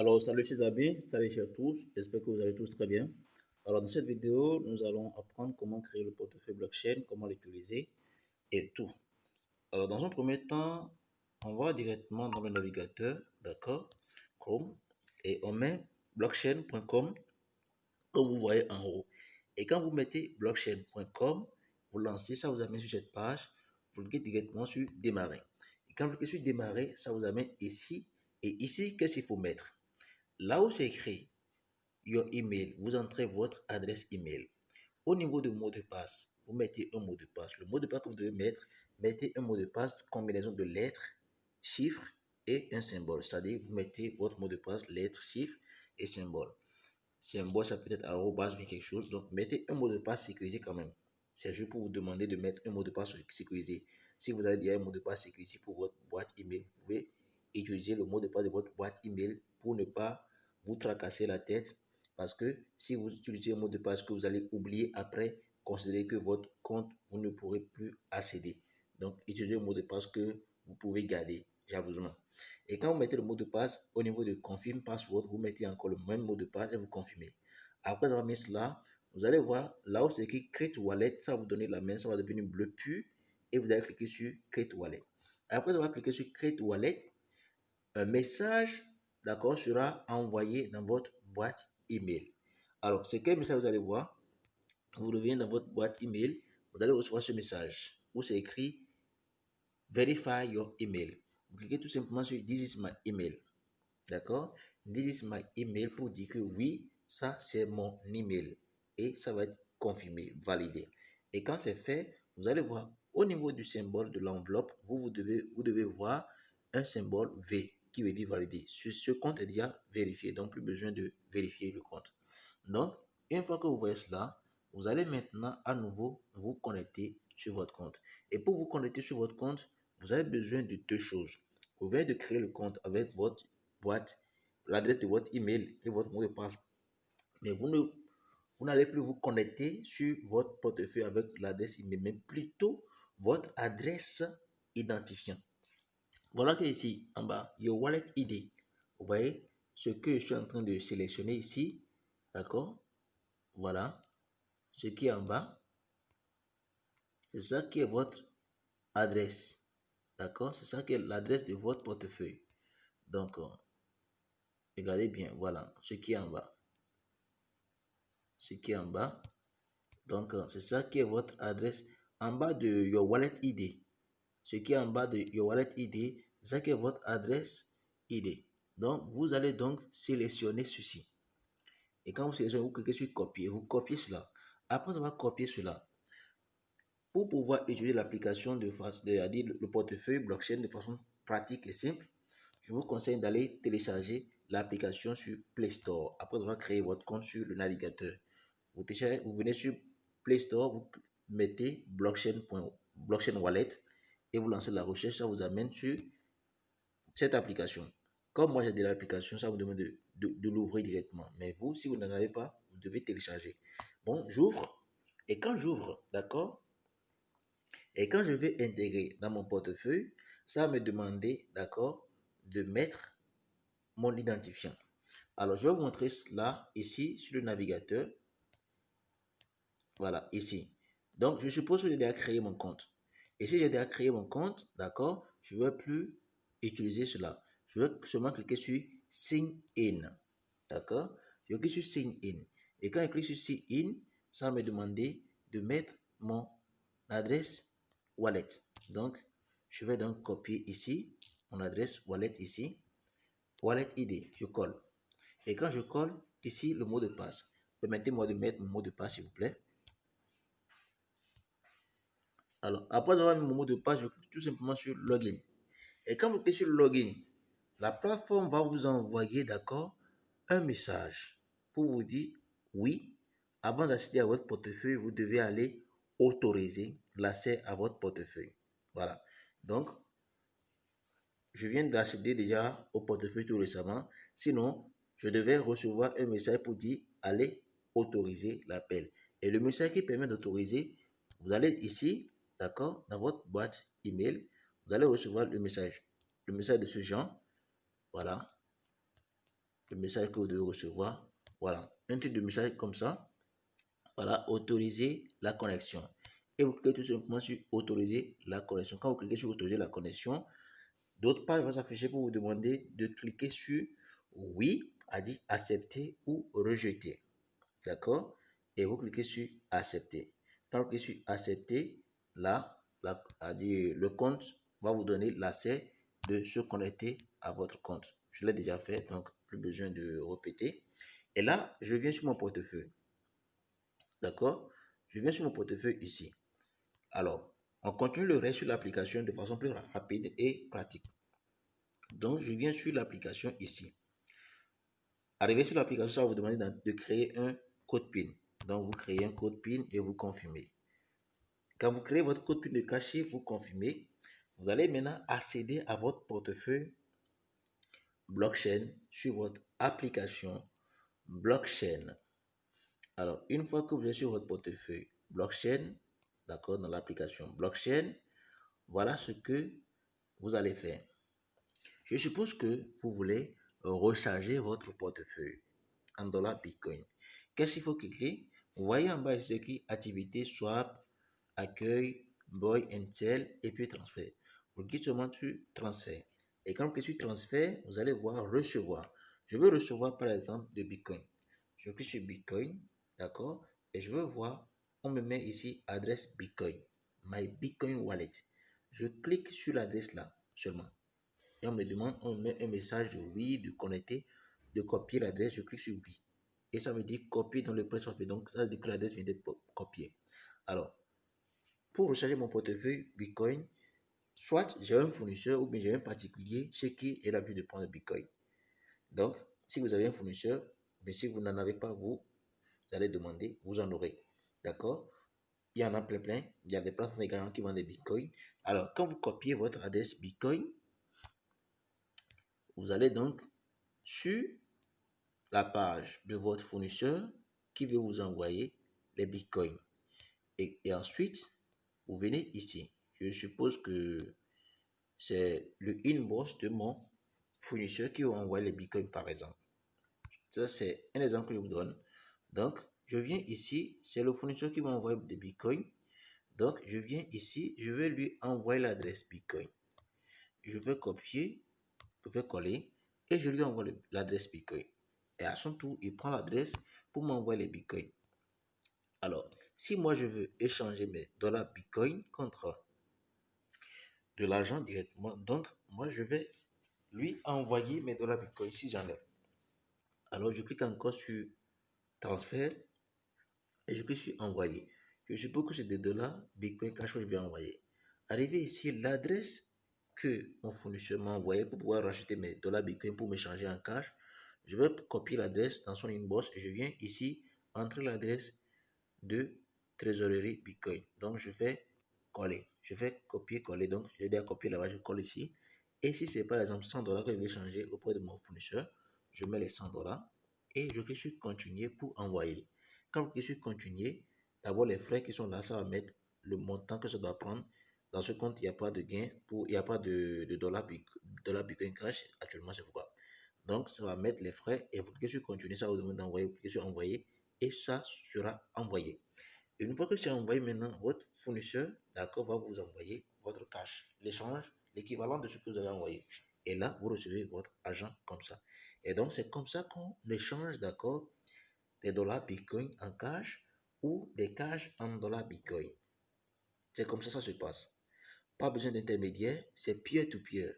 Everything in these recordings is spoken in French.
Alors, salut chers amis, salut chers tous, j'espère que vous allez tous très bien. Alors, dans cette vidéo, nous allons apprendre comment créer le portefeuille blockchain, comment l'utiliser et tout. Alors, dans un premier temps, on va directement dans le navigateur, d'accord, Chrome, et on met blockchain.com, comme vous voyez en haut. Et quand vous mettez blockchain.com, vous lancez, ça vous amène sur cette page, vous cliquez directement sur démarrer. Et quand vous cliquez sur démarrer, ça vous amène ici. Et ici, qu'est-ce qu'il faut mettre? Là où c'est écrit your email, vous entrez votre adresse email. Au niveau du mot de passe, vous mettez un mot de passe. Le mot de passe que vous devez mettre, mettez un mot de passe de combinaison de lettres, chiffres et un symbole. C'est-à-dire, vous mettez votre mot de passe, lettres, chiffres et symbole. Symbole, ça peut être arrobas, bien quelque chose. Donc, mettez un mot de passe sécurisé quand même. C'est juste pour vous demander de mettre un mot de passe sécurisé. Si vous avez déjà un mot de passe sécurisé pour votre boîte email, vous pouvez utiliser le mot de passe de votre boîte email pour ne pas vous tracasser la tête. Parce que si vous utilisez un mot de passe que vous allez oublier après, considérez que votre compte, vous ne pourrez plus accéder. Donc, utilisez un mot de passe que vous pouvez garder jalousement. Et quand vous mettez le mot de passe, au niveau de confirm password, vous mettez encore le même mot de passe et vous confirmez. Après avoir mis cela, vous allez voir là où c'est écrit Create Wallet, ça va vous donner la main, ça va devenir bleu pur et vous allez cliquer sur Create Wallet. Après avoir cliqué sur Create Wallet, un message, d'accord, sera envoyé dans votre boîte email. Alors, c'est quel message vous allez voir? Vous revenez dans votre boîte email, vous allez recevoir ce message où c'est écrit Verify your email. Vous cliquez tout simplement sur This is my email. D'accord? This is my email pour dire que oui, ça c'est mon email. Et ça va être confirmé, validé. Et quand c'est fait, vous allez voir au niveau du symbole de l'enveloppe, vous devez voir un symbole V qui veut dire validé. Ce compte est déjà vérifié, donc plus besoin de vérifier le compte. Donc, une fois que vous voyez cela, vous allez maintenant à nouveau vous connecter sur votre compte. Et pour vous connecter sur votre compte, vous avez besoin de deux choses. Vous venez de créer le compte avec votre boîte, l'adresse de votre email et votre mot de passe. Mais vous n'allez plus vous connecter sur votre portefeuille avec l'adresse email, mais plutôt votre adresse identifiant. Voilà que ici, en bas, your wallet ID. Vous voyez ce que je suis en train de sélectionner ici. D'accord? Voilà. Ce qui est en bas, c'est ça qui est votre adresse. D'accord? C'est ça qui est l'adresse de votre portefeuille. Donc, regardez bien, voilà, ce qui est en bas. Ce qui est en bas. Donc, c'est ça qui est votre adresse en bas de Your Wallet ID. Ce qui est en bas de Your Wallet ID, c'est ça qui est votre adresse ID. Donc, vous allez donc sélectionner ceci. Et quand vous sélectionnez, vous cliquez sur copier. Vous copiez cela. Après avoir copié cela, pour pouvoir utiliser l'application c'est-à-dire le portefeuille blockchain de façon pratique et simple, je vous conseille d'aller télécharger l'application sur Play Store. Après avoir créé votre compte sur le navigateur, vous venez sur Play Store, vous mettez blockchain wallet et vous lancez la recherche, ça vous amène sur cette application. Comme moi j'ai de l'application, ça vous demande de l'ouvrir directement. Mais vous, si vous n'en avez pas, vous devez télécharger. Bon, j'ouvre. Et quand j'ouvre, d'accord, et quand je vais intégrer dans mon portefeuille, ça va me demander, d'accord, de mettre mon identifiant. Alors, je vais vous montrer cela ici sur le navigateur. Voilà, ici. Donc, je suppose que j'ai déjà créé mon compte. Et si j'ai déjà créé mon compte, d'accord, je ne vais plus utiliser cela. Je vais seulement cliquer sur Sign In. D'accord? Je clique sur Sign In. Et quand je clique sur Sign In, ça va me demander de mettre mon adresse wallet. Donc, je vais donc copier ici mon adresse wallet ici. Wallet ID, je colle. Et quand je colle, ici, le mot de passe. Permettez-moi de mettre mon mot de passe, s'il vous plaît. Alors, après avoir mis mon mot de passe, je clique tout simplement sur Login. Et quand vous cliquez sur Login, la plateforme va vous envoyer, d'accord, un message pour vous dire, oui, avant d'accéder à votre portefeuille, vous devez aller autoriser l'accès à votre portefeuille. Voilà. Donc, je viens d'accéder déjà au portefeuille tout récemment. Sinon, je devais recevoir un message pour dire, allez autoriser l'appel. Et le message qui permet d'autoriser, vous allez ici, d'accord, dans votre boîte email, vous allez recevoir le message de ce genre. Voilà. le message que vous devez recevoir. Voilà, un type de message comme ça. Voilà, autoriser la connexion. Et vous cliquez tout simplement sur autoriser la connexion. Quand vous cliquez sur autoriser la connexion, d'autres pages vont s'afficher pour vous demander de cliquer sur oui, à dire accepter ou rejeter. D'accord? Et vous cliquez sur accepter. Quand vous cliquez sur accepter, là, le compte va vous donner l'accès de se connecter à votre compte. Je l'ai déjà fait, donc plus besoin de répéter. Et là, je viens sur mon portefeuille. D'accord? Je viens sur mon portefeuille ici. Alors, on continue le reste sur l'application de façon plus rapide et pratique. Donc, je viens sur l'application ici. Arrivé sur l'application, ça va vous demander de créer un code PIN. Donc, vous créez un code PIN et vous confirmez. Quand vous créez votre code PIN de cachet, vous confirmez. Vous allez maintenant accéder à votre portefeuille blockchain sur votre application blockchain. Alors, une fois que vous êtes sur votre portefeuille blockchain, d'accord, dans l'application blockchain, voilà ce que vous allez faire. Je suppose que vous voulez recharger votre portefeuille en dollars Bitcoin. Qu'est-ce qu'il faut cliquer? Vous voyez en bas ici écrit activité, swap, accueil, buy and sell et puis transfert. Vous cliquez seulement sur transfert. Et quand vous cliquez sur transfert, vous allez voir recevoir. Je veux recevoir par exemple de Bitcoin. Je clique sur Bitcoin, d'accord? Et je veux voir, on me met ici adresse Bitcoin, my Bitcoin wallet. Je clique sur l'adresse là seulement. Et on me demande, on me met un message de oui, de connecter, de copier l'adresse. Je clique sur oui. Et ça me dit copier dans le presse-papier. Donc, ça veut dire que l'adresse vient d'être copiée. Alors, pour recharger mon portefeuille Bitcoin, soit j'ai un fournisseur ou bien j'ai un particulier chez qui j'ai l'habitude de prendre le Bitcoin. Donc, si vous avez un fournisseur, mais si vous n'en avez pas, vous allez demander, vous en aurez. D'accord? Il y en a plein. Il y a des plateformes également qui vendent des Bitcoins. Alors, quand vous copiez votre adresse Bitcoin, vous allez donc sur la page de votre fournisseur qui veut vous envoyer les bitcoins. Et ensuite, vous venez ici. Je suppose que c'est le inbox de mon fournisseur qui va envoyer les bitcoins, par exemple. Ça, c'est un exemple que je vous donne. Donc, je viens ici, c'est le fournisseur qui va envoyer des bitcoins. Donc, je viens ici, je vais lui envoyer l'adresse bitcoin. Je vais copier, je vais coller et je lui envoie l'adresse bitcoin. Et à son tour, il prend l'adresse pour m'envoyer les bitcoins. Alors, si moi je veux échanger mes dollars bitcoin contre de l'argent directement, donc moi je vais lui envoyer mes dollars bitcoin si j'en ai. Alors, je clique encore sur transfert et je clique sur envoyer. Je suppose que c'est des dollars bitcoin cash que je vais envoyer. Arrivé ici, l'adresse que mon fournisseur m'a envoyé pour pouvoir racheter mes dollars bitcoin pour m'échanger en cash, je vais copier l'adresse dans son inbox et je viens ici entrer l'adresse de trésorerie Bitcoin. Donc, je fais coller. Je fais copier-coller. Donc, j'ai déjà copié là-bas, je colle ici. Et si c'est par exemple 100 dollars que je vais changer auprès de mon fournisseur, je mets les 100 dollars et je clique sur continuer pour envoyer. Quand je clique sur continuer, d'abord les frais qui sont là, ça va mettre le montant que ça doit prendre. Dans ce compte, il n'y a pas de gain, il n'y a pas de dollars Bitcoin Cash. Actuellement, c'est pourquoi. Donc, ça va mettre les frais et vous cliquez sur continuer, ça va vous demander d'envoyer, vous cliquez sur envoyer et ça sera envoyé. Et une fois que c'est envoyé maintenant, votre fournisseur, d'accord, va vous envoyer votre cash, l'échange, l'équivalent de ce que vous avez envoyé. Et là, vous recevez votre argent comme ça. Et donc, c'est comme ça qu'on échange, d'accord, des dollars Bitcoin en cash ou des cash en dollars Bitcoin. C'est comme ça se passe. Pas besoin d'intermédiaire, c'est peer-to-peer.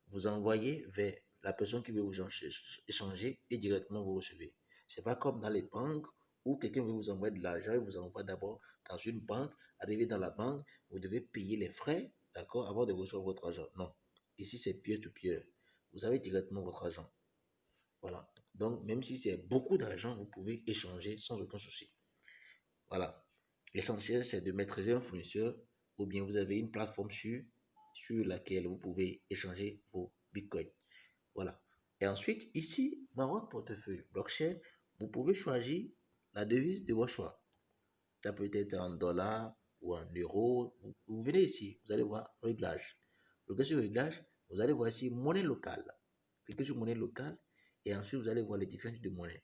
Vous envoyez vers la personne qui veut vous échanger et directement vous recevez. C'est pas comme dans les banques où quelqu'un veut vous envoyer de l'argent, il vous envoie d'abord dans une banque, arrivé dans la banque, vous devez payer les frais, d'accord, avant de recevoir votre argent. Non. Ici, c'est peer-to-peer. Vous avez directement votre argent. Voilà. Donc, même si c'est beaucoup d'argent, vous pouvez échanger sans aucun souci. Voilà. L'essentiel, c'est de maîtriser un fournisseur ou bien vous avez une plateforme sur laquelle vous pouvez échanger vos bitcoins. Voilà. Et ensuite, ici, dans votre portefeuille blockchain, vous pouvez choisir la devise de votre choix. Ça peut être en dollars ou en euros. Vous venez ici, vous allez voir réglage. Cliquez sur réglage, vous allez voir ici monnaie locale. Cliquez sur monnaie locale Et ensuite, vous allez voir les différents types de monnaie.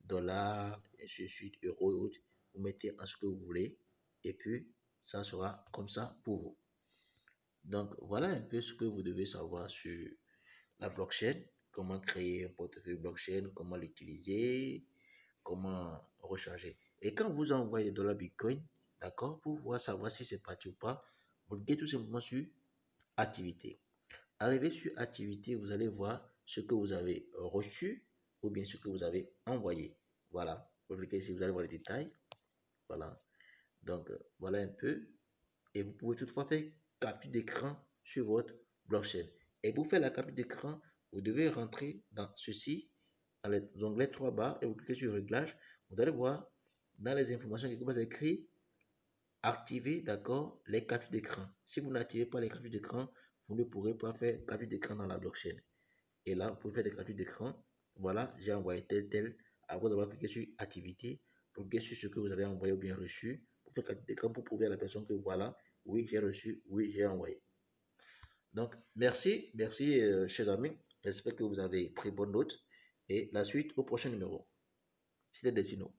Dollars, ainsi de suite, euros et autres. Vous mettez en ce que vous voulez. Et puis, ça sera comme ça pour vous. Donc, voilà un peu ce que vous devez savoir sur la blockchain. Comment créer un portefeuille blockchain, comment l'utiliser, comment recharger. Et quand vous envoyez de la Bitcoin, d'accord, pour pouvoir savoir si c'est parti ou pas, vous cliquez tout simplement sur activité. Arrivé sur activité, vous allez voir ce que vous avez reçu ou bien ce que vous avez envoyé. Voilà. Vous cliquez ici, vous allez voir les détails. Voilà. Donc, voilà un peu. Et vous pouvez toutefois faire capture d'écran sur votre blockchain. Et pour faire la capture d'écran, vous devez rentrer dans ceci, dans les onglets 3 barres, et vous cliquez sur réglage. Vous allez voir dans les informations quelque part écrit activer, d'accord, les captures d'écran. Si vous n'activez pas les captures d'écran, vous ne pourrez pas faire capture d'écran dans la blockchain. Et là, vous pouvez faire des captures d'écran. Voilà, j'ai envoyé tel. Après avoir cliqué sur activité, vous cliquez sur ce que vous avez envoyé ou bien reçu. Pour faire capture d'écran pour prouver à la personne que voilà, oui, j'ai reçu, oui, j'ai envoyé. Donc, merci, chers amis. J'espère que vous avez pris bonne note. Et la suite au prochain numéro. C'était Destino.